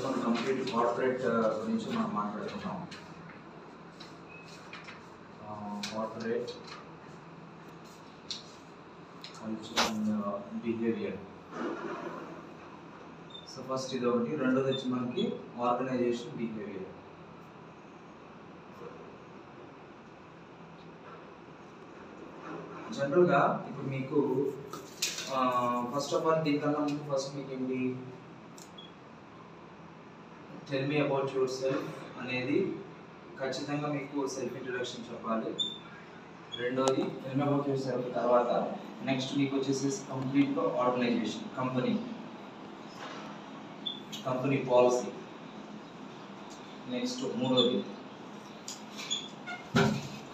మన complete corporate గురించి మనం మాట్లాడుతున్నాం. Corporate culture and behaviour. So first ఇది ఒకటి, రెండోది వచ్చి మనకి ఆర్గనైజేషన్ బిహేవియర్. జనరల్గా ఇప్పుడు మీకు ఫస్ట్ ఆఫ్ ఆల్ దీనికన్నా ముందు ఫస్ట్ మీకు ఏంటి tell me about your self అనేది ఖచ్చితంగా మీకు సెల్ఫ్ ఇంట్రడక్షన్ చెప్పాలి. రెండోది tell me about your self తర్వాత నెక్స్ట్ మీకు వచ్చేసి కంప్లీట్గా ఆర్గనైజేషన్, కంపెనీ పాలసీ. నెక్స్ట్ మూడోది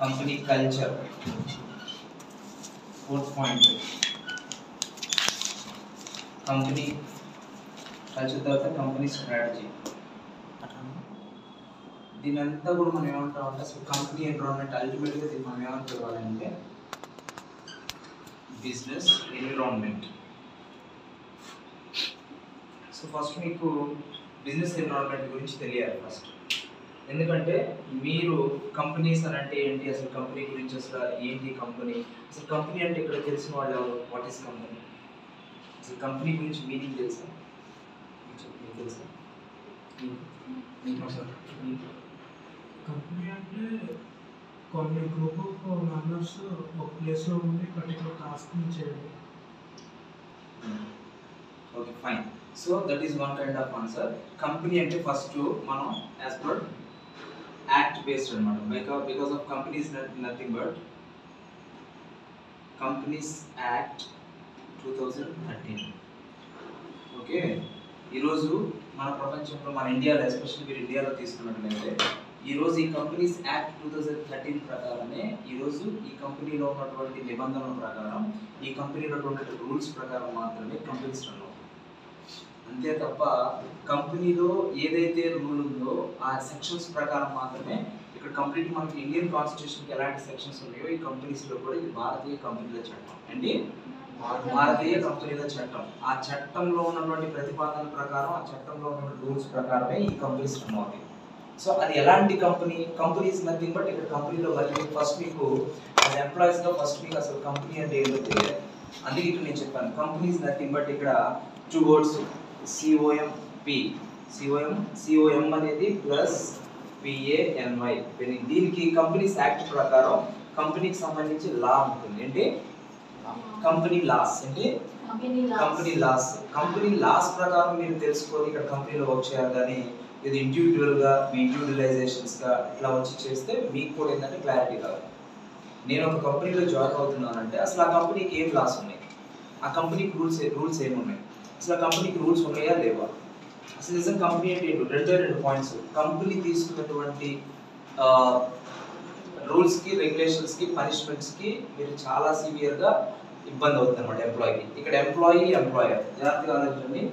company culture. Fourth point company culture తర్వాత కంపెనీ స్ట్రాటజీ. దీని అంతా కూడా మనం ఏమంటామంటే అసలు కంపెనీ ఎన్విరాన్మెంట్ అల్టిమేట్గా దీన్ని మనం ఏమంటారంటే బిజినెస్ ఎన్విరాన్మెంట్. సో ఫస్ట్ మీకు బిజినెస్ ఎన్విరాన్మెంట్ గురించి తెలియాలి ఫస్ట్. ఎందుకంటే మీరు కంపెనీస్ అని అంటే ఏంటి, అసలు కంపెనీ గురించి అసలు ఏంటి కంపెనీ, అసలు కంపెనీ అంటే ఇక్కడ తెలిసిన వాళ్ళు ఎవరు, వాట్ ఈస్ కంపెనీ, అసలు కంపెనీ గురించి మీనింగ్ తెలుసా, మీకు తెలుసా? కంపెనీ అంటే కొన్ని గ్రూప్ ఆఫ్ మెంబర్స్ ఒక ప్లేస్లో ఉండి పర్టికులర్ టాస్క్ని చేయాలి. Okay fine. So that is one kind of answer. Company అంటే ఫస్ట్ మనం యాజ్ పర్ యాక్ట్ బేస్డ్ అనమాట. Because of companies nothing but companies act 2013. Okay, ఈరోజు మన ప్రపంచంలో మన ఇండియాలో ఎస్పెషల్లీ మీరు ఇండియాలో తీసుకున్నట్లయితే ఈరోజు ఈ కంపెనీస్ యాక్ట్ 2013 ప్రకారమే ఈరోజు ఈ కంపెనీలో ఉన్నటువంటి నిబంధనల ప్రకారం, ఈ కంపెనీలో ఉన్నటువంటి రూల్స్ ప్రకారం మాత్రమే కంపెనీస్ రన్ అవుతాయి. అంతే తప్ప కంపెనీలో ఏదైతే రూల్ ఉందో ఆ సెక్షన్స్ ప్రకారం మాత్రమే ఇక్కడ కంప్లీట్ మనకి ఇండియన్ కాన్స్టిట్యూషన్కి ఎలాంటి సెక్షన్స్ ఉన్నాయో ఈ కంపెనీస్లో కూడా ఇది భారతీయ కంపెనీల చట్టం అండి, భారతీయ కంపెనీల చట్టం. ఆ చట్టంలో ఉన్నటువంటి ప్రతిపాదన ప్రకారం, ఆ చట్టంలో ఉన్నటువంటి రూల్స్ ప్రకారమే ఈ కంపెనీస్ రన్ అవుతాయి. సో అది ఎలాంటి కంపెనీస్ నథింగ్ బట్ ఇక్కడ కంపెనీలో మరి ఫస్ట్ మీకు యాజ్ ఎంప్లాయీస్గా ఫస్ట్ మీకు అసలు కంపెనీ అంటే ఏంటో తెలియదు. అందుకే ఇక్కడ నేను చెప్పాను కంపెనీస్ నథింగ్ బట్ ఇక్కడ 2 వర్డ్స్ COM అనేది ప్లస్ PANY. దీనికి కంపెనీస్ యాక్ట్ ప్రకారం కంపెనీకి సంబంధించి లా ఉంటుంది. ఏంటి కంపెనీ లాస్, అంటే కంపెనీ లాస్ ప్రకారం మీరు తెలుసుకొని ఇక్కడ కంపెనీలో వర్క్ చేయాలి. కానీ ఇది ఇండివిజువల్గా మీ ఇండివిజువలైజేషన్స్గా ఇట్లా వచ్చి చేస్తే మీకు కూడా ఏంటంటే క్లారిటీ కాదు. నేను ఒక కంపెనీలో జాయిన్ అవుతున్నానంటే అసలు ఆ కంపెనీకి ఏం లాస్ ఉన్నాయి, ఆ కంపెనీకి రూల్స్ ఏమున్నాయి, అసలు ఆ కంపెనీకి రూల్స్ ఉన్నాయా లేవా, అసలు నిజం కంపెనీ అంటే ఏంటో రెండు పాయింట్స్. కంపెనీ తీసుకున్నటువంటి రూల్స్కి, రెగ్యులేషన్స్కి, పనిష్మెంట్స్కి మీరు చాలా సివియర్గా ఇబ్బంది అవుతుంది అనమాట ఎంప్లాయీకి. ఇక్కడ ఎంప్లాయర్ జాగ్రత్తగా ఆలోచించండి.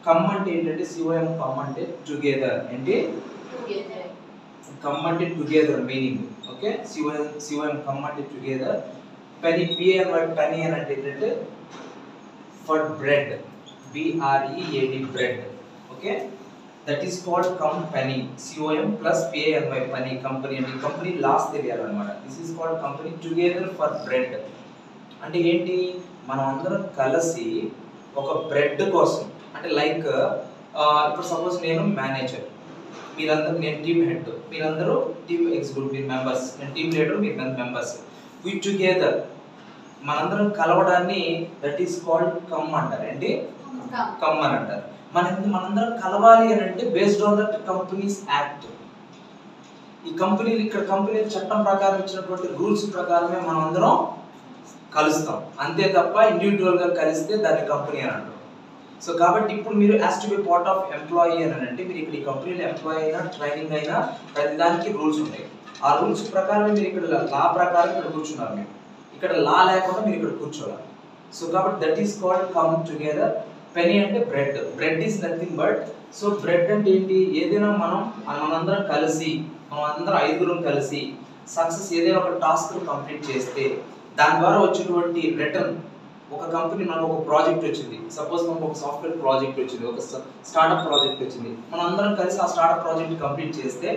కమ్ అంటే ఏంటంటే COM కమ్ అంటే టుగెదర్, ఏంటి కమ్ అంటే together meaning. Okay, COM com అంటే టుగెదర్. పెనీ పెనీ అని అంటే ఏంటంటే for bread, BREAD bread. Okay, that is called company. COM plus PANY పని కంపెనీ అంటే కంపెనీ లాస్ తెలియాలన్నమాట. This is called company together for bread. అంటే ఏంటి, మనం అందరం కలిసి ఒక బ్రెడ్ కోసం, అంటే లైక్ ఇప్పుడు సపోజ్ నేను మేనేజర్, మీరందరూ నేను టీమ్ హెడ్, మీరందరూ టీమ్ ఎగ్జిక్యూటివ్ మెంబర్స్, నేను టీమ్ లీడర్, మీరు మెంబర్స్. వి టుగెదర్ మనందరం కలవడాన్ని దట్ ఈస్ కాల్డ్ కమ్ అంటారు. ఏంటి కమ్ అని అంటారు. మనందరం కలవాలి అని అంటే based on that companies act. ఈ కంపెనీలు ఇక్కడ కంపెనీ చట్టం ప్రకారం ఇచ్చినటువంటి రూల్స్ ప్రకారమే మనం అందరం కలుస్తాం. అంతే తప్ప ఇండివిజువల్గా కలిస్తే దాన్ని కంపెనీ అని అంటారు. సో కాబట్టి ఇప్పుడు మీరు as to be part of employee అని అంటే మీరు ఇక్కడ ఈ కంపెనీలో ఎంప్లాయీ అయినా, ట్రైనింగ్ అయినా ప్రతి దానికి రూల్స్ ఉంటాయి. ఆ రూల్స్ ప్రకారమే మీరు ఇక్కడ లా ప్రకారం ఇక్కడ కూర్చున్నారు. మీరు ఇక్కడ లా లేకుండా మీరు ఇక్కడ కూర్చోవాలి. సో కాబట్టి that is called com together. Pany అంటే bread is nothing but, so bread అంటే ఏంటి, ఏదైనా మనందరం కలిసి, మనం అందరం 5 కలిసి సక్సెస్ ఏదైనా ఒక టాస్క్ కంప్లీట్ చేస్తే దాని ద్వారా వచ్చేటువంటి రిటర్న్ ఒక కంపెనీ మనకు ఒక ప్రాజెక్ట్ వచ్చింది, సపోజ్ మనకు ఒక సాఫ్ట్వేర్ ప్రాజెక్ట్ వచ్చింది, ఒక స్టార్ట్అప్ ప్రాజెక్ట్ వచ్చింది, మనం అందరం కలిసి ఆ స్టార్ట్అప్ ప్రాజెక్ట్ కంప్లీట్ చేస్తే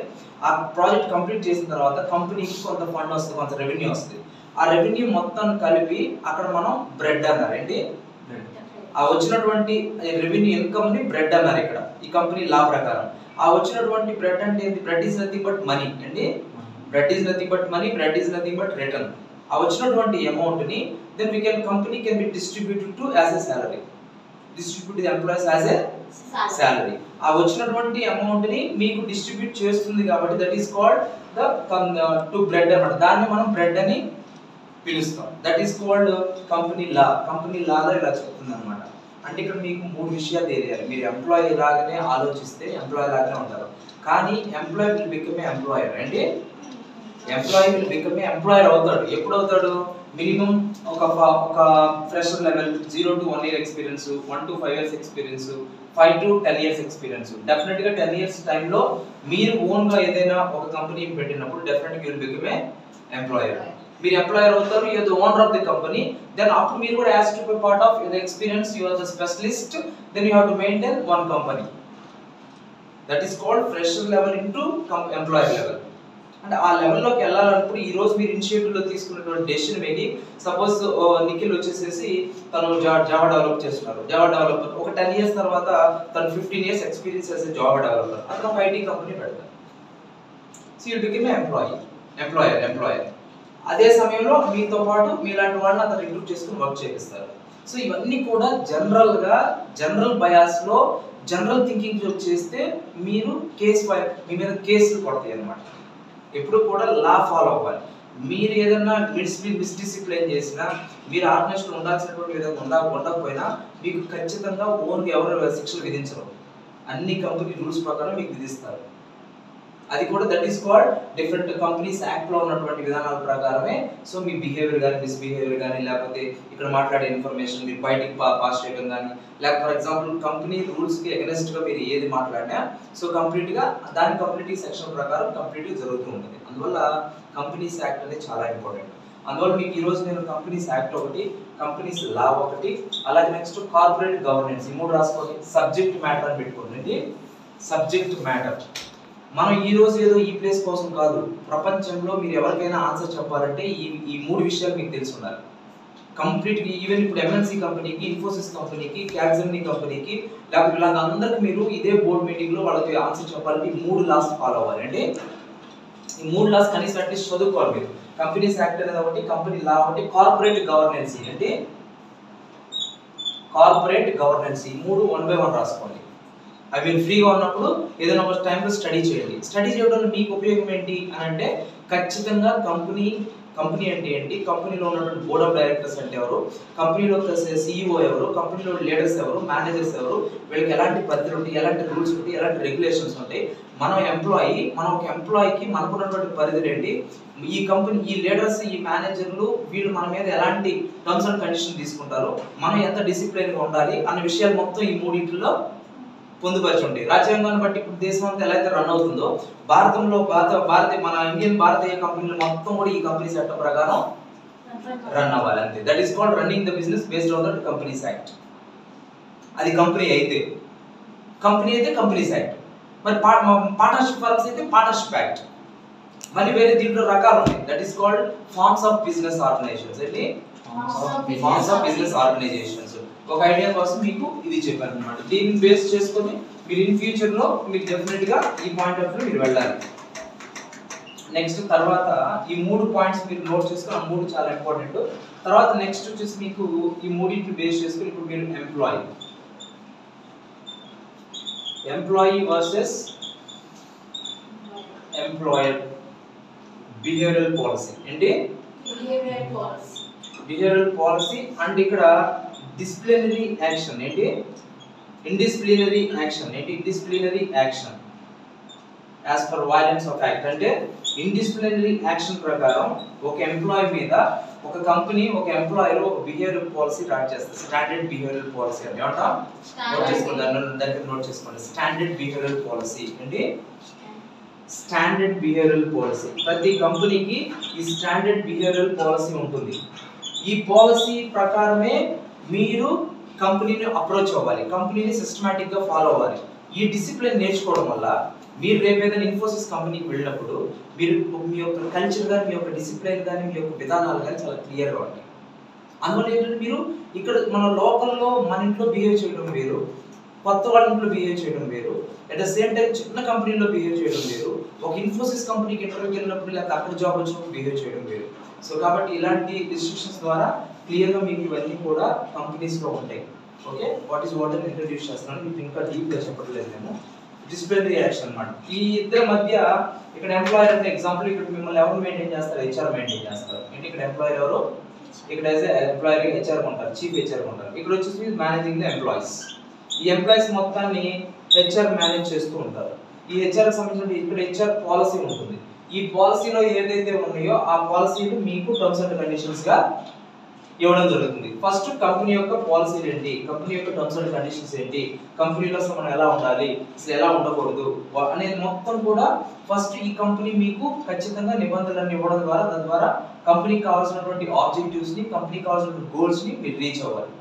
ఆ ప్రాజెక్ట్ కంప్లీట్ చేసిన తర్వాత కంపెనీకి కొంత ఫండ్ వస్తుంది, కొంత రెవెన్యూ వస్తుంది. ఆ రెవెన్యూ మొత్తం కలిపి అక్కడ మనం బ్రెడ్ అన్నారు. ఏంటి ఆ వచ్చినటువంటి రెవెన్యూ ఇన్కమ్ ని బ్రెడ్ అన్నారు ఇక్కడ ఈ కంపెనీ లా ప్రకారం. ఆ వచ్చినటువంటి బ్రెడ్ అంటే ఏంటి? Bread is nothing but money అండి. Bread is nothing but money, bread is nothing but return. ఆ వచ్చినటువంటి అమౌంట్ ని then we can company can be distributed to as a salary, distribute the employees as a salary. ఆ వచ్చినటువంటి amount ని మీకు distribute చేస్తుంది కాబట్టి that is called the to bread అన్నమాట. దాన్ని మనం బ్రెడ్ అని పిలుస్తాం. That is called company law. Company లాలో ఇలా చెప్తుంది అనమాట. అంటే ఇక్కడ మీకు మూడు విషయాలు తెలియాలి. మీరు ఎంప్లాయీ లాగానే ఆలోచిస్తే ఎంప్లాయీ లాగానే ఉంటారు, కానీ employee will become a employer. అంటే employee will become a employer అవుతాడు. ఎప్పుడు అవుతాడు? మినిమం ఒక fresher level 0 to 1 year experience, 1 to 5 years experience, 5 to 10 years experience. Definite గా 10 years టైంలో మీరు ఓన్ గా ఏదైనా ఒక కంపెనీ పెట్టినప్పుడు డెఫినెట్ గా విల్ బికమ్ ఏ ఎంప్లాయర్. మీరు ఎంప్లాయర్ అవుతారు, you are the owner of the company. Then అప్పుడు మీరు కూడా has to be part of your experience, you are the specialist, then you have to maintain one company. That is called fresher level into employer level. అంటే ఆ లెవెల్లోకి వెళ్ళాలన్నప్పుడు ఈ రోజు మీరు initiative లో తీసుకున్నటువంటి డెసిషన్ మేకింగ్, సపోజ్ నిఖిల్ వచ్చేసేసి తను జావా డెవలప్ చేస్తున్నారు, జావా డెవలపర్. ఒక 10 years తర్వాత తను 15 years ఎక్స్పీరియన్స్ చేసే జావా డెవలపర్, అతను ఒక ఐటీ కంపెనీ పెడతారు. So you become a employer. అదే సమయంలో మీతో పాటు మీలాంటి వాళ్ళని అతను రిక్రూట్ చేసుకుని వర్క్ చేపిస్తారు. సో ఇవన్నీ కూడా జనరల్ బయాస్ లో జనరల్ థింకింగ్ చేస్తే మీరు మీ మీద కేసులు పడతాయి అన్నమాట. ఎప్పుడు కూడా లా ఫాలో అవ్వాలి. మీరు ఏదైనా మిస్డిసిప్లైన్ చేసినా, మీరు ఆర్గనైజేషన్ ఉండాల్సినటువంటి విధంగా ఉండకపోయినా మీకు ఖచ్చితంగా ఓన్గా ఎవరు శిక్షలు విధించరు. అన్ని కంపెనీ రూల్స్ ప్రకారం మీకు విధిస్తారు. అది కూడా that is called different companies act లో ఉన్నటువంటి విధానాల ప్రకారమే. సో మీ బిహేవియర్ కానీ మిస్బిహేవియర్ కానీ, లేకపోతే ఇక్కడ మాట్లాడే ఇన్ఫర్మేషన్ మీరు బయటికి పాస్ చేయడం కానీ, లేకపోతే ఫర్ ఎగ్జాంపుల్ కంపెనీ రూల్స్ కి అగెన్స్ట్ గా మీరు ఏది మాట్లాడినా సో కంప్లీట్ గా దాని కంప్లీట్ సెక్షన్ ప్రకారం కంప్లీట్ జరుగుతూ ఉంటుంది. అందువల్ల కంపెనీస్ యాక్ట్ అనేది చాలా ఇంపార్టెంట్. అందువల్ల మీకు ఈ రోజు నేను కంపెనీస్ యాక్ట్ ఒకటి, కంపెనీస్ లా ఒకటి, అలాగే నెక్స్ట్ కార్పొరేట్ గవర్నెన్స్, ఈ మూడు రాసుకోండి. సబ్జెక్ట్ మ్యాటర్ అని పెట్టుకోండి. Subject matter. మనం ఈ రోజు ఏదో ఈ ప్లేస్ కోసం కాదు, ప్రపంచంలో మీరు ఎవరికైనా ఆన్సర్ చెప్పాలంటే ఈ మూడు విషయాలు మీకు తెలిసి ఉండాలి కంప్లీట్. ఈవెన్ ఇప్పుడు ఎంఎన్సీ కంపెనీకి, ఇన్ఫోసిస్ కంపెనీకి, క్యాప్జెమినీ కంపెనీకి, లేకపోతే వీళ్ళందరికీ మీరు ఇదే బోర్డ్ మీటింగ్ లో వాళ్ళకి ఆన్సర్ చెప్పాలంటే ఈ మూడు లాస్ ఫాలో అవ్వాలి. అంటే ఈ మూడు లాస్ కనీసం అట్లీస్ట్ చదువుకోవాలి మీరు. కంపెనీస్ యాక్ట్ అనేది ఒకటి, కంపెనీ లా ఒకటి, కార్పొరేట్ గవర్నెన్స్. అంటే కార్పొరేట్ గవర్నెన్స్ ఈ మూడు 1 by 1 రాసుకోండి. అవి మీరు ఫ్రీగా ఉన్నప్పుడు ఏదైనా ఒక టైంలో స్టడీ చేయండి. స్టడీ చేయడం వల్ల మీకు ఉపయోగం ఏంటి అని అంటే, ఖచ్చితంగా కంపెనీ అంటే ఏంటి, కంపెనీలో ఉన్నటువంటి బోర్డ్ ఆఫ్ డైరెక్టర్స్ అంటే ఎవరు, కంపెనీలో సిఇఓ ఎవరు, కంపెనీలో లీడర్స్ ఎవరు, మేనేజర్స్ ఎవరు, వీళ్ళకి ఎలాంటి పద్ధతులు ఉంటాయి, ఎలాంటి రూల్స్ ఉంటాయి, ఎలాంటి రెగ్యులేషన్స్ ఉంటాయి. మన ఒక ఎంప్లాయీకి మనకున్నటువంటి పరిధులు ఏంటి, ఈ కంపెనీ ఈ లీడర్స్ ఈ మేనేజర్లు వీళ్ళు మన మీద ఎలాంటి టర్మ్స్ అండ్ కండిషన్ తీసుకుంటారు, మనం ఎంత డిసిప్లైన్గా ఉండాలి అన్న విషయాలు మొత్తం ఈ మూడింటిలో పొందుపరిచి ఉంటాయి. రాజ్యాంగాన్ని బట్టి ఇప్పుడు దేశం అంతా ఎలా అయితే రన్ అవుతుందో, మన భారతీయ కంపెనీలు మొత్తం కూడా ఈ కంపెనీ చట్టం ప్రకారం రన్ అవ్వాలి అంతే. That is called running the business based on the companies act. అది కంపెనీ అయితే కంపెనీస్ యాక్ట్. మరి పార్ట్నర్షిప్ ఫర్మ్స్ అయితే పార్ట్నర్షిప్ యాక్ట్. మళ్ళీ వేరే దీంట్లో రకాలు ఉన్నాయి. That is called forms of business organisations. అంటే ఫార్మ్స్ ఆఫ్ బిజినెస్ ఆర్గనైజేషన్స్. ఒక ఐడియా కోసం మీకు ఇది చెప్పాను అన్నమాట. దీన్ని బేస్ చేసుకొని మీరు ఇన్ ఫ్యూచర్ లో మీరు డెఫినెట్ గా ఈ పాయింట్ ఆఫ్ వ్యూ మీరు వెళ్ళాలి. నెక్స్ట్ తర్వాత ఈ 3 పాయింట్స్ మీరు నోట్ చేసుకొని, ఆ 3 చాలా ఇంపార్టెంట్. తర్వాత నెక్స్ట్ వచ్చేసి మీకు ఈ మూడింటిని బేస్ చేసుకొని ఇప్పుడు మీరు employee versus employer behavioural policy. ఏంటి బిహేవియరల్ పాలసీ అండ్ ఇక్కడ డిసిప్లినరీ యాక్షన్. ఏంటి ఇండిసిప్లినరీ యాక్షన్. ఏంటి indisciplinary action as per violence of act. అంటే ఇండిసిప్లినరీ యాక్షన్ ప్రకారం ఒక ఎంప్లాయీ మీద ఒక కంపెనీ ఒక ఎంప్లాయర్ ఒక బిహేవియరల్ పాలసీ రాట్ చేస్తారు. స్టాండర్డ్ బిహేవియరల్ పాలసీ అని ఏమంటా నోట్ చేసుకోండి. దాన్ని నోట్ చేసుకోండి. Standard behavioural policy. ఏంటి స్టాండర్డ్ బిహేవియరల్ పాలసీ. ప్రతి కంపెనీకి ఈ స్టాండర్డ్ బిహేవియరల్ పాలసీ ఉంటుంది. ఈ పాలసీ ప్రకారమే మీరు కంపెనీని అప్రోచ్ అవ్వాలి, కంపెనీని సిస్టమాటిక్గా ఫాలో అవ్వాలి. ఈ డిసిప్లిన్ నేర్చుకోవడం వల్ల మీరు రేపు ఏదైనా ఇన్ఫోసిస్ కంపెనీకి వెళ్ళినప్పుడు మీరు మీ యొక్క కల్చర్ కానీ, మీ యొక్క డిసిప్లిన్ కానీ, మీ యొక్క విధానాలు కానీ చాలా క్లియర్గా ఉంటాయి. అందువల్ల ఏంటంటే మీరు ఇక్కడ మన లోకల్లో మన ఇంట్లో బిహేవ్ చేయడం వేరు, కొత్త వాళ్ళ ఇంట్లో బిహేవ్ చేయడం వేరు, అట్ ద సేమ్ టైం చిన్న కంపెనీలో బిహేవ్ చేయడం వేరు, ఒక ఇన్ఫోసిస్ కంపెనీకి ఇంటర్వ్యూకి వెళ్ళినప్పుడు లేకపోతే అక్కడ జాబ్ వచ్చినప్పుడు బిహేవ్ చేయడం వేరు. సో కాబట్టి ఇలాంటి రిస్ట్రిక్షన్స్ ద్వారా క్లియర్గా మీకు ఇవన్నీ కూడా కంపెనీస్లో ఉంటాయి. ఓకే, వాట్ అని ఇంట్రడ్యూస్ చేస్తున్నాను, మీకు ఇంకా డీప్గా చెప్పట్లేదు నేను. డిసిప్లినరీ యాక్షన్ అన్నమాట. ఈ ఇద్దరి మధ్య ఇక్కడ ఎంప్లాయర్ అంటే ఎగ్జాంపుల్, ఇక్కడ మిమ్మల్ని ఎవరు మెయింటైన్ చేస్తారు? హెచ్ఆర్ మెయింటైన్ చేస్తారు. అంటే ఇక్కడ ఎంప్లాయర్ ఎవరు? ఇక్కడ యాజ్ ఎంప్లాయర్ హెచ్ఆర్ ఉంటారు, చీఫ్ హెచ్ఆర్ ఉంటారు. ఇక్కడ వచ్చేసి మేనేజింగ్ ద ఎంప్లాయీస్. ఈ ఎంప్లాయీస్ మొత్తాన్ని హెచ్ఆర్ మేనేజ్ చేస్తూ ఉంటారు. ఈ హెచ్ఆర్ సంబంధించిన ఇక్కడ హెచ్ఆర్ పాలసీ ఉంటుంది. ఈ పాలసీలో ఏదైతే ఉన్నాయో ఆ పాలసీలు మీకు టర్మ్స్ అండ్ కండిషన్స్ గా ఇవ్వడం జరుగుతుంది. ఫస్ట్ కంపెనీ యొక్క పాలసీలు ఏంటి, కంపెనీ యొక్క టర్మ్స్ అండ్ కండిషన్స్ ఏంటి, కంపెనీలో అసలు మనం ఎలా ఉండాలి, అసలు ఎలా ఉండకూడదు అనేది మొత్తం కూడా ఫస్ట్ ఈ కంపెనీ మీకు ఖచ్చితంగా నిబంధనలను ఇవ్వడం ద్వారా, దాని ద్వారా కంపెనీకి కావాల్సినటువంటి ఆబ్జెక్టివ్స్ ని, కంపెనీకి కావాల్సిన గోల్స్ ని మీరు రీచ్ అవ్వాలి.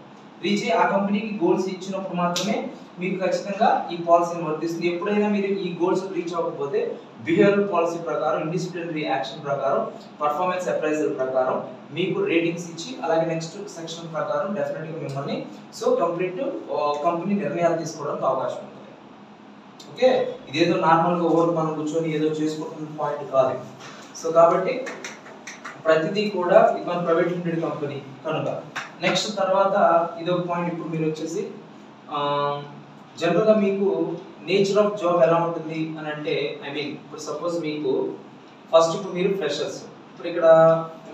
రీచ్ అయ్యి ఆ కంపెనీకి గోల్స్ ఇచ్చినప్పుడు మాత్రమే మీకు ఖచ్చితంగా ఈ పాలసీని వర్తిస్తుంది. ఎప్పుడైనా మీరు ఈ గోల్స్ రీచ్ అవ్వకపోతే బిహేవియరల్ పాలసీ ప్రకారం, ఇండిసిప్లినరీ యాక్షన్ ప్రకారం, పర్ఫార్మెన్స్ అప్రైజల్ ప్రకారం మీకు రేటింగ్స్ ఇచ్చి, అలాగే నెక్స్ట్ సెక్షన్ ప్రకారం డెఫినెట్గా మిమ్మల్ని కంపెనీ నిర్ణయాలు తీసుకోవడానికి అవకాశం ఉంటుంది. ఓకే, ఇదేదో నార్మల్గా ఓవర్ మనం కూర్చొని ఏదో చేసుకుంటున్న పాయింట్ కాదు. సో కాబట్టి ప్రతిదీ కూడా ఇది మన ప్రైవేట్ లిమిటెడ్ కంపెనీ కనుక. నెక్స్ట్ తర్వాత ఇదొక పాయింట్. ఇప్పుడు మీరు వచ్చేసి జనరల్గా మీకు నేచర్ ఆఫ్ జాబ్ ఎలా ఉంటుంది అని అంటే, ఐ మీన్ ఇప్పుడు సపోజ్ మీకు ఫస్ట్ ఇప్పుడు మీరు ఫ్రెషర్స్, ఇప్పుడు ఇక్కడ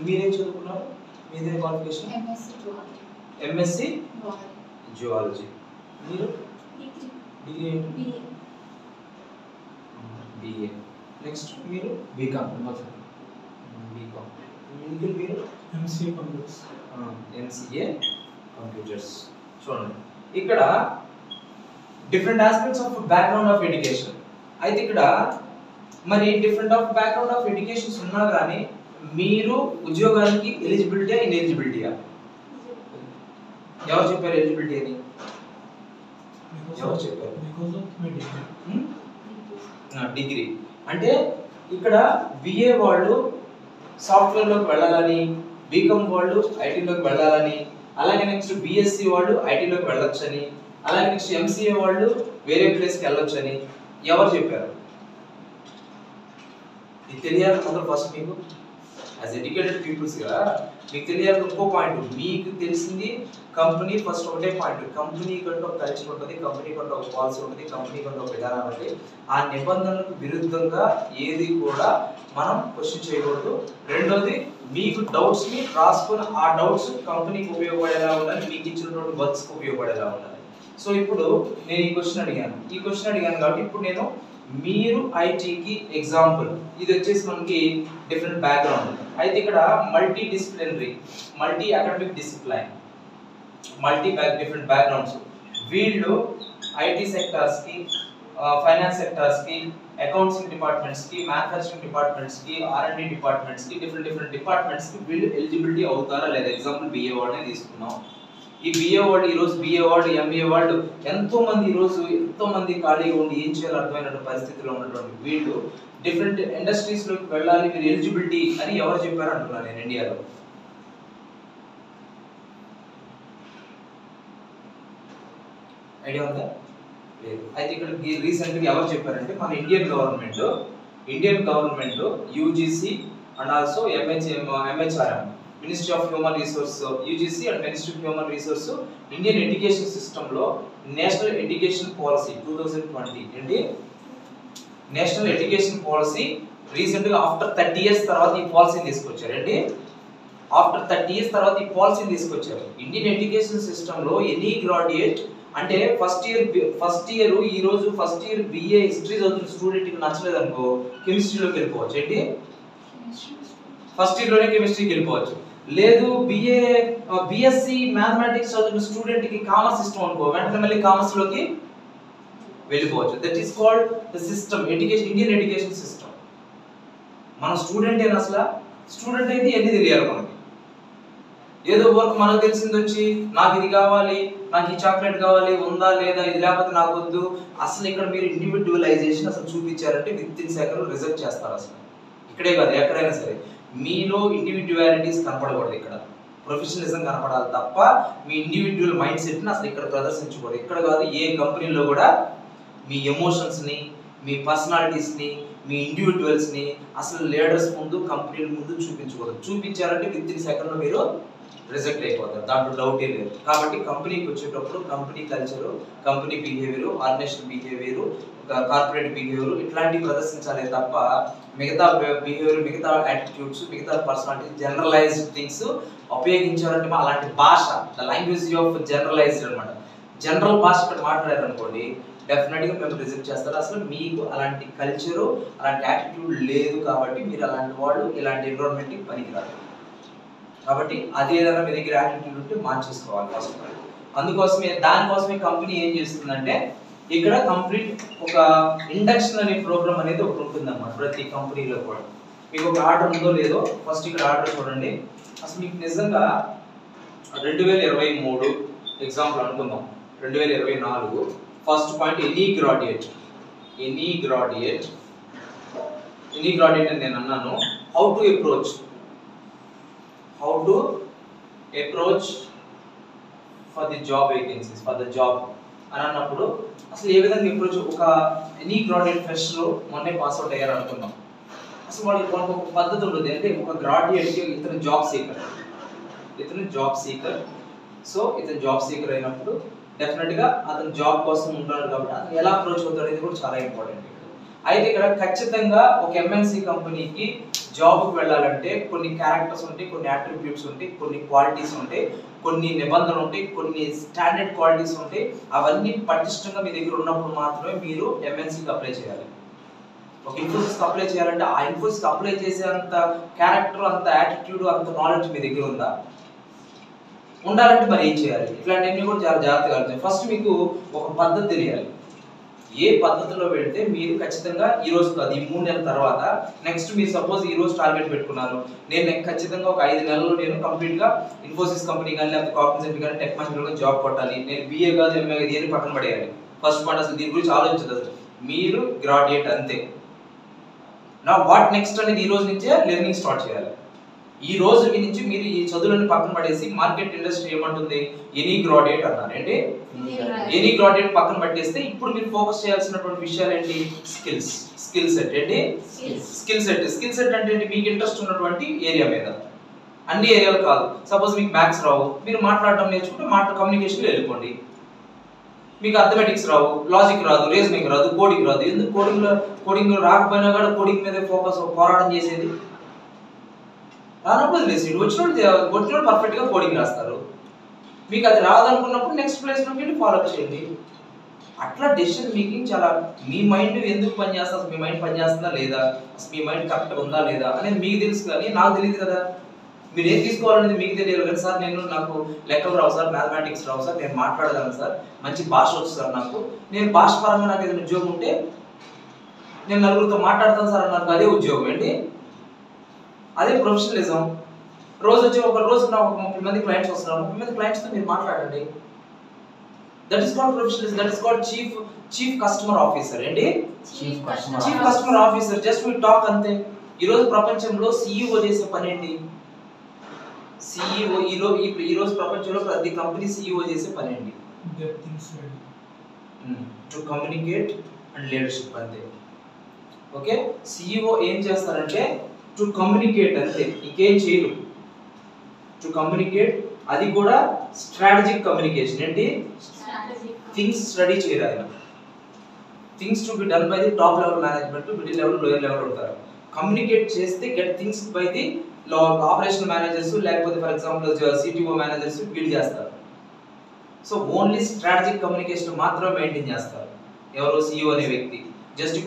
మీరేం చదువుకున్నారు? మీదే క్వాలిఫికేషన్? MSc zoology. మీరు డిగ్రీ ఏంటి? బిఏ. నెక్స్ట్ మీరు బీకామ్. బీకామ్. మీరు ఎంసీఏ కంప్యూటర్స్. MCA computers. చూడండి ఇక్కడ different aspects of background of education. అయితే ఇక్కడ మరి different of background of educations ఉన్నా కానీ మీరు ఉద్యోగానికి ఎలిజిబిలిటీ ఇన్ఎలిజిబిలిటీయా? ఎవరు చెప్పారు ఎలిజిబిలిటీ అని? ఎవరు చెప్పారు? డిగ్రీ అంటే ఇక్కడ బిఏ వాళ్ళు సాఫ్ట్వేర్లోకి వెళ్ళాలని, బీకామ్ వాళ్ళు ఐటీలోకి వెళ్ళాలని, అలాగే నెక్స్ట్ బిఎస్సి వాళ్ళు ఐటీలోకి వెళ్ళొచ్చని, అలాగే నెక్స్ట్ ఎంసీఏ వాళ్ళు వేరే ప్లేస్కి వెళ్ళొచ్చని ఎవరు చెప్పారు? ఇది తెలియాలి మొదలు ఫస్ట్ మీకు యాజ్ ఎడ్యుకేటెడ్ పీపుల్స్గా మీకు తెలియాలి. ఇంకో పాయింట్ మీకు తెలిసింది కంపెనీ ఫస్ట్ ఒకటే పాయింట్, కంపెనీ కంటే ఒక కల్చర్ ఉంటుంది, కంపెనీ కంటే ఒక పాలసీ ఉంటుంది, కంపెనీ కంటే ఒక విధానం ఉంటుంది. ఆ నిబంధనలకు విరుద్ధంగా ఏది కూడా మనం క్వశ్చన్ చేయకూడదు. రెండోది మీకు డౌట్స్ ని రాసుకుని ఆ డౌట్స్ కంపెనీకి ఉపయోగపడేలా ఉండాలి, మీకు ఇచ్చినటువంటి వర్క్స్కి ఉపయోగపడేలా ఉండాలి. సో ఇప్పుడు నేను ఈ క్వశ్చన్ అడిగాను కాబట్టి ఇప్పుడు నేను మీరు ఐటీకి ఎగ్జాంపుల్ ఇది వచ్చేసి మనకి డిఫరెంట్ బ్యాక్గ్రౌండ్. అయితే ఇక్కడ multi disciplinary, multi academic discipline, different backgrounds. వీళ్ళు ఐటీ సెక్టార్స్కి, ఫైనాన్స్ సెక్టార్స్కి, అకౌంట్సింగ్ డిపార్ట్మెంట్స్కి, మ్యానుఫ్యాక్చరింగ్ డిపార్ట్మెంట్స్కి, R&D డిపార్ట్మెంట్స్కి, డిఫరెంట్ డిపార్ట్మెంట్స్కి వీళ్ళు ఎలిజిబిలిటీ అవుతారా లేదా? ఎగ్జాంపుల్ బిఏ వాళ్ళని తీసుకున్నాం. ఈ బిఏ వాళ్ళు ఈరోజు బిఏ వాళ్ళు, ఎంబీఏ వాళ్ళు ఎంతో మంది ఖాళీగా ఉండి ఏం చేయాలో అర్థమైనటువంటి పరిస్థితిలో ఉన్నటువంటి వీళ్ళు డిఫరెంట్ ఇండస్ట్రీస్లోకి వెళ్ళాలి, మీరు ఎలిజిబిలిటీ అని ఎవరు చెప్పారు అంటున్నాను నేను ఇండియాలో. ఐడియా ఉందా? లేదు. అయితే ఇక్కడ రీసెంట్గా ఎవరు చెప్పారంటే మన Indian government UGC and also MHRM, ministry of human resource, UGC and ministry of human resource Indian education సిస్టంలో నేషనల్ ఎడ్యుకేషన్ పాలసీ 2020 ఏంటి నేషనల్ ఎడ్యుకేషన్ పాలసీ రీసెంట్గా ఆఫ్టర్ 30 years తర్వాత ఈ పాలసీని తీసుకొచ్చారు. ఏంటి ఆఫ్టర్ 30 years తర్వాత ఈ పాలసీని తీసుకొచ్చారు. ఇండియన్ ఎడ్యుకేషన్ సిస్టంలో ఎనీ గ్రాడ్యుయేట్ అంటే ఫస్ట్ ఇయర్ ఈ రోజు ఫస్ట్ ఇయర్ బిఏ హిస్టరీ చదువుతున్న స్టూడెంట్కి నచ్చలేదు అనుకో కెమిస్ట్రీలోకి వెళ్ళిపోవచ్చు. ఏంటి ఫస్ట్ ఇయర్లోనే కెమిస్ట్రీకి వెళ్ళిపోవచ్చు. లేదు బిఎస్సి మ్యాథమెటిక్స్ చదువుతున్న స్టూడెంట్కి కామర్స్ ఇష్టం అనుకో వెంటనే మళ్ళీ కామర్స్లోకి వెళ్ళిపోవచ్చు. That is called the system, Indian education system. మన స్టూడెంట్ అయినా అసలు స్టూడెంట్ అయితే ఎన్ని తెలియాలి మనకి. ఏదో వర్క్ మనకు తెలిసింది వచ్చి నాకు ఇది కావాలి, నాకు ఈ చాక్లెట్ కావాలి, ఉందా లేదా, ఇది లేకపోతే నాకు వద్దు. అసలు ఇక్కడ మీరు ఇండివిజువలైజేషన్ అసలు చూపించారంటే విత్ ఇన్ సెకండ్ రిజెక్ట్ చేస్తారు. అసలు ఇక్కడే కాదు ఎక్కడైనా సరే మీలో ఇండివిజువాలిటీస్ కనపడకూడదు. ఇక్కడ ప్రొఫెషనలిజం కనపడాలి తప్ప మీ ఇండివిజువల్ మైండ్ సెట్ని అసలు ఇక్కడ ప్రదర్శించకూడదు. ఇక్కడ కాదు ఏ కంపెనీలో కూడా మీ ఎమోషన్స్ని, మీ పర్సనాలిటీస్ని, మీ ఇండివిజువల్స్ని అసలు లీడర్స్ ముందు, కంపెనీల ముందు చూపించకూడదు. చూపించారంటే విత్ ఇన్ సెకండ్లో మీరు రిజెక్ట్ అయిపోతారు, దాంట్లో డౌటే లేదు. కాబట్టి కంపెనీకి వచ్చేటప్పుడు company culture, company behaviour, organisation behaviour, corporate behaviour ఇట్లాంటివి ప్రదర్శించాలి తప్ప మిగతా బిహేవియర్, మిగతా యాటిట్యూడ్స్, మిగతా పర్సనాలిటీ, జనరలైజ్డ్ థింగ్స్ ఉపయోగించాలంటే అలాంటి భాష, ద లాంగ్వేజ్ ఆఫ్ జనరలైజ్డ్ అనమాట. జనరల్ భాష ఇక్కడ మాట్లాడారు అనుకోండి డెఫినెట్గా మేము రిజెక్ట్ చేస్తారు. అసలు మీకు అలాంటి కల్చరు, అలాంటి యాటిట్యూడ్ లేదు కాబట్టి మీరు అలాంటి వాళ్ళు ఇలాంటి ఎన్విరాన్మెంట్కి పనికిరారు. కాబట్టి అది ఏదైనా మీ దగ్గర యాటిట్యూడ్ ఉంటే మార్చేసుకోవాలి ఫస్ట్. అందుకోసమే దానికోసమే కంపెనీ ఏం చేస్తుందంటే ఇక్కడ కంప్లీట్ ఒక ఇండక్షన్ అనే ప్రోగ్రామ్ అనేది ఒకటి ఉంటుంది అన్నమాట ప్రతి కంపెనీలో కూడా. మీకు ఒక ఆర్డర్ ఉందో లేదో ఫస్ట్ ఇక్కడ ఆర్డర్ చూడండి. అసలు మీకు నిజంగా 2023 ఎగ్జాంపుల్ అనుకుందాం, 2024 ఫస్ట్ పాయింట్ ఎనీ గ్రాడ్యుయేట్ అని నేను అన్నాను. How to approach for the job vacancies, for the job అని అన్నప్పుడు అసలు ఏ విధంగా అప్రోచ్. ఒక ఎనీ గ్రాడ్యుయేట్ ఫ్రెషర్ మొన్నే పాస్ అవుట్ అయ్యారు అనుకుందాం. అసలు వాళ్ళకి ఒక పద్ధతి ఉంటుంది. అంటే ఒక గ్రాడ్యుయేట్కి ఇతను జాబ్ సీకర్. సో ఇతను జాబ్ సీకర్ అయినప్పుడు డెఫినెట్గా అతను జాబ్ కోసం ఉంటాడు కాబట్టి అతను ఎలా అప్రోచ్ అవుతాడు అనేది కూడా చాలా ఇంపార్టెంట్. అయితే ఇక్కడ ఖచ్చితంగా ఒక ఎంఎన్సీ కంపెనీకి జాబ్కి వెళ్ళాలంటే కొన్ని క్యారెక్టర్స్ ఉంటాయి, కొన్ని అట్రిబ్యూట్స్ ఉంటాయి, కొన్ని క్వాలిటీస్ ఉంటాయి, కొన్ని నిబంధనలు ఉంటాయి, కొన్ని స్టాండర్డ్ క్వాలిటీస్ ఉంటాయి. అవన్నీ పటిష్టంగా మీ దగ్గర ఉన్నప్పుడు మాత్రమే మీరు ఎంఎన్సీకి అప్లై చేయాలి. ఒక ఇన్ఫోసిస్కి అప్లై చేయాలంటే ఆ ఇన్ఫోసిస్కి అప్లై చేసే అంత క్యారెక్టర్, అంత యాటిట్యూడ్, అంత నాలెడ్జ్ మీ దగ్గర ఉందా? ఉండాలంటే మరి ఏం చేయాలి? ఇట్లాంటివన్నీ కూడా చాలా జాగ్రత్తగా అర్థం. ఫస్ట్ మీకు ఒక పద్ధతి తెలియాలి. ఏ పద్ధతిలో వెళ్తే మీరు ఖచ్చితంగా ఈ రోజు కాదు, ఈ 3 నెలల తర్వాత నెక్స్ట్ మీరు సపోజ్ ఈ రోజు టార్గెట్ పెట్టుకున్నారు, నేను ఖచ్చితంగా ఒక 5 నెలల్లో నేను కంప్లీట్గా ఇన్ఫోసిస్ కంపెనీ కానీ లేకపోతే కాగ్నిజెంట్ కానీ టెక్ మహీంద్రాలో జాబ్ కొట్టాలి, నేను BA కాదు MA కాదు ఏది పక్కన పడేయాలి. ఫస్ట్ పాయింట్ అసలు దీని గురించి ఆలోచించదు. మీరు గ్రాడ్యుయేట్ అంతే. నా వాట్ నెక్స్ట్ అనేది ఈ రోజు నుంచే లెర్నింగ్ స్టార్ట్ చేయాలి. ఈ రోజు నుంచి మీరు ఈ చదువులను పక్కన పడేసి మార్కెట్ ఇండస్ట్రీ ఏమంటుంది, ఎనీ గ్రాడ్యుయేట్ అన్నారు ఏంటి, ఎనీ గ్రాడ్యుయేట్ పక్కన పట్టేస్తే ఇప్పుడు మీరు ఫోకస్ చేయాల్సినటువంటి విషయాలు ఏంటి, స్కిల్ సెట్ ఏంటి, స్కిల్ సెట్ అంటే ఏంటి, మీకు ఇంట్రెస్ట్ ఉన్నటువంటి ఏరియా మీద. అన్ని ఏరియాలు కాదు. సపోజ్ మీకు మ్యాథ్స్ రావు, మీరు మాట్లాడటం నేర్చుకుంటే కమ్యూనికేషన్లో వెళ్ళిపోండి. మీకు అర్థమెటిక్స్ రావు, లాజిక్ రాదు, రీజనింగ్ రాదు, కోడింగ్ రాదు. ఎందుకు కోడింగ్ రాకపోయినా కూడా కోడింగ్ మీద ఫోకస్ పోరాటం చేసేది? రానప్పుడు లేదు, వచ్చినప్పుడు పర్ఫెక్ట్గా కోడింగ్ రాస్తారు. మీకు అది రాదనుకున్నప్పుడు నెక్స్ట్ ప్లేస్లోకి వెళ్ళి ఫాలో చేయండి. అట్లా డెసిషన్ మేకింగ్ చాలా, మీ మైండ్ ఎందుకు పనిచేస్తుంది, మీ మైండ్ పనిచేస్తుందా లేదా, అసలు మీ మైండ్ కరెక్ట్గా ఉందా లేదా అనేది మీకు తెలుసు, కానీ నాకు తెలియదు కదా. మీరు ఏం తీసుకోవాలనేది మీకు తెలియాలి కదా. సార్ నాకు లెక్కలు రావు సార్, మ్యాథమెటిక్స్ రావు సార్, నేను మాట్లాడగలను సార్, మంచి భాష వచ్చు సార్, నేను భాష పరంగా నాకు ఏదైనా ఉద్యోగం ఉంటే నేను నలుగురితో మాట్లాడతాను సార్, నాకు అదే ఉద్యోగం ఏంటి, అదే ప్రొఫెషనలిజం. రోజు వచ్చి ఒక రోజు నాకు 30 మంది క్లయింట్స్ వస్తున్నారు, 30 మంది క్లయింట్స్తో మీరు మాట్లాడండి. That is called professionalism, that is called chief customer officer ఏంటి, chief customer officer. Just we talk అంతే. ఈరోజు ప్రపంచంలో CEO చేసే పని ఏంటి, CEO ఈ రోజు ప్రపంచంలో ప్రతి కంపెనీ CEO చేసే పని ఏంటి, టు కమ్యూనికేట్ అండ్ లీడర్షిప్ అంతే. ఓకే, CEO ఏం చేస్తారంటే టు కమ్యూనికేట్ అంతే, ఇంకేం చేయరు. టు కమ్యూనికేట్, అది కూడా స్ట్రాటజిక్ కమ్యూనికేషన్ ఏంటి, థింగ్స్ స్టడీ చేయరు ఆయన. Things to be done by the top level management, middle level, lower level ఉంటారు. కమ్యూనికేట్ చేస్తే get things by the operational managers, లేకపోతే for example CTO managers build చేస్తారు. So only strategic communication మాత్రమే maintain చేస్తారు ఎవరు, CEO అనే వ్యక్తి. Just